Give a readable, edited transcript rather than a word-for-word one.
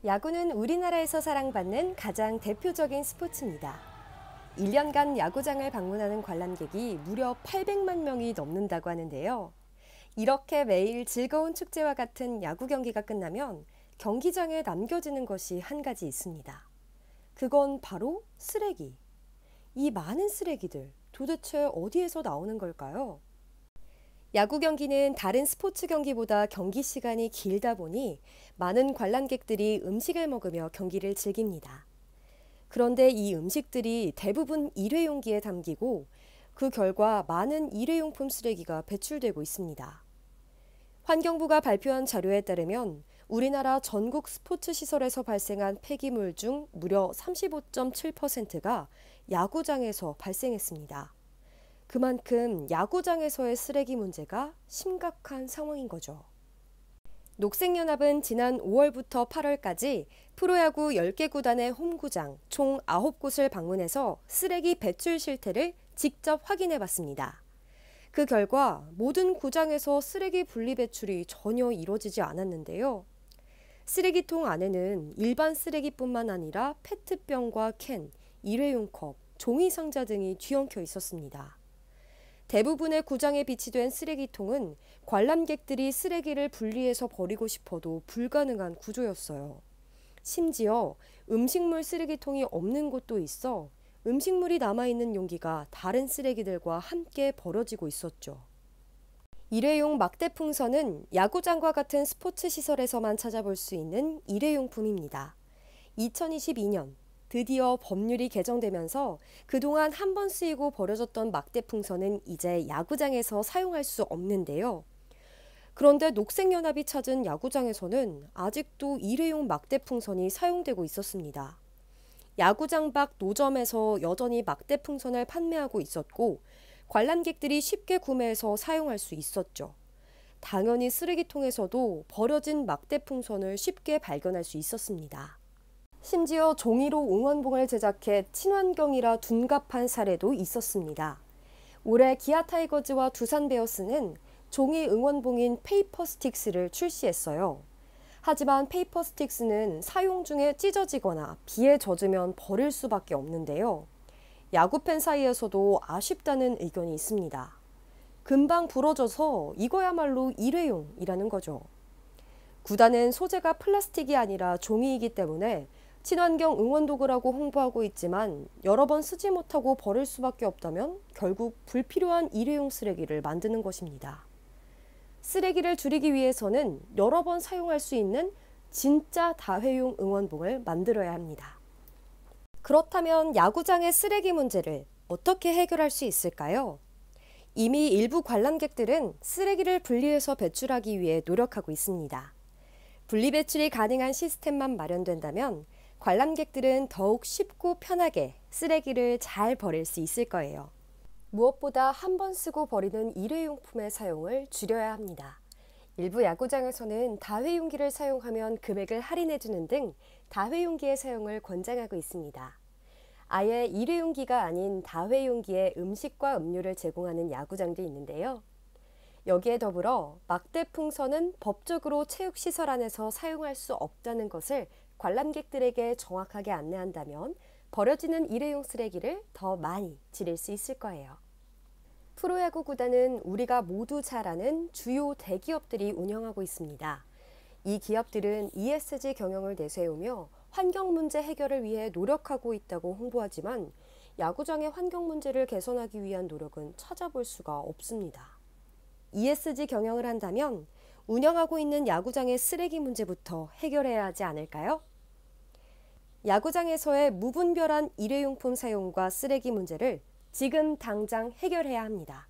야구는 우리나라에서 사랑받는 가장 대표적인 스포츠입니다. 1년간 야구장을 방문하는 관람객이 무려 800만 명이 넘는다고 하는데요. 이렇게 매일 즐거운 축제와 같은 야구 경기가 끝나면 경기장에 남겨지는 것이 한 가지 있습니다. 그건 바로 쓰레기. 이 많은 쓰레기들, 도대체 어디에서 나오는 걸까요? 야구 경기는 다른 스포츠 경기보다 경기 시간이 길다 보니 많은 관람객들이 음식을 먹으며 경기를 즐깁니다. 그런데 이 음식들이 대부분 일회용기에 담기고 그 결과 많은 일회용품 쓰레기가 배출되고 있습니다. 환경부가 발표한 자료에 따르면 우리나라 전국 스포츠 시설에서 발생한 폐기물 중 무려 35.7%가 야구장에서 발생했습니다. 그만큼 야구장에서의 쓰레기 문제가 심각한 상황인 거죠. 녹색연합은 지난 5월부터 8월까지 프로야구 10개 구단의 홈구장 총 9곳을 방문해서 쓰레기 배출 실태를 직접 확인해 봤습니다. 그 결과 모든 구장에서 쓰레기 분리 배출이 전혀 이루어지지 않았는데요. 쓰레기통 안에는 일반 쓰레기뿐만 아니라 페트병과 캔, 일회용 컵, 종이 상자 등이 뒤엉켜 있었습니다. 대부분의 구장에 비치된 쓰레기통은 관람객들이 쓰레기를 분리해서 버리고 싶어도 불가능한 구조였어요. 심지어 음식물 쓰레기통이 없는 곳도 있어 음식물이 남아있는 용기가 다른 쓰레기들과 함께 버려지고 있었죠. 일회용 막대 풍선은 야구장과 같은 스포츠 시설에서만 찾아볼 수 있는 일회용품입니다. 2022년 드디어 법률이 개정되면서 그동안 한 번 쓰이고 버려졌던 막대 풍선은 이제 야구장에서 사용할 수 없는데요. 그런데 녹색연합이 찾은 야구장에서는 아직도 일회용 막대 풍선이 사용되고 있었습니다. 야구장 밖 노점에서 여전히 막대 풍선을 판매하고 있었고 관람객들이 쉽게 구매해서 사용할 수 있었죠. 당연히 쓰레기통에서도 버려진 막대 풍선을 쉽게 발견할 수 있었습니다. 심지어 종이로 응원봉을 제작해 친환경이라 둔갑한 사례도 있었습니다. 올해 기아 타이거즈와 두산 베어스는 종이 응원봉인 페이퍼 스틱스를 출시했어요. 하지만 페이퍼 스틱스는 사용 중에 찢어지거나 비에 젖으면 버릴 수밖에 없는데요. 야구팬 사이에서도 아쉽다는 의견이 있습니다. 금방 부러져서 이거야말로 일회용이라는 거죠. 구단은 소재가 플라스틱이 아니라 종이이기 때문에 친환경 응원도구라고 홍보하고 있지만 여러 번 쓰지 못하고 버릴 수밖에 없다면 결국 불필요한 일회용 쓰레기를 만드는 것입니다. 쓰레기를 줄이기 위해서는 여러 번 사용할 수 있는 진짜 다회용 응원봉을 만들어야 합니다. 그렇다면 야구장의 쓰레기 문제를 어떻게 해결할 수 있을까요? 이미 일부 관람객들은 쓰레기를 분리해서 배출하기 위해 노력하고 있습니다. 분리 배출이 가능한 시스템만 마련된다면 관람객들은 더욱 쉽고 편하게 쓰레기를 잘 버릴 수 있을 거예요. 무엇보다 한 번 쓰고 버리는 일회용품의 사용을 줄여야 합니다. 일부 야구장에서는 다회용기를 사용하면 금액을 할인해주는 등 다회용기의 사용을 권장하고 있습니다. 아예 일회용기가 아닌 다회용기에 음식과 음료를 제공하는 야구장도 있는데요. 여기에 더불어 막대 풍선은 법적으로 체육시설 안에서 사용할 수 없다는 것을 관람객들에게 정확하게 안내한다면 버려지는 일회용 쓰레기를 더 많이 줄일 수 있을 거예요. 프로야구 구단은 우리가 모두 잘 아는 주요 대기업들이 운영하고 있습니다. 이 기업들은 ESG 경영을 내세우며 환경 문제 해결을 위해 노력하고 있다고 홍보하지만 야구장의 환경 문제를 개선하기 위한 노력은 찾아볼 수가 없습니다. ESG 경영을 한다면 운영하고 있는 야구장의 쓰레기 문제부터 해결해야 하지 않을까요? 야구장에서의 무분별한 일회용품 사용과 쓰레기 문제를 지금 당장 해결해야 합니다.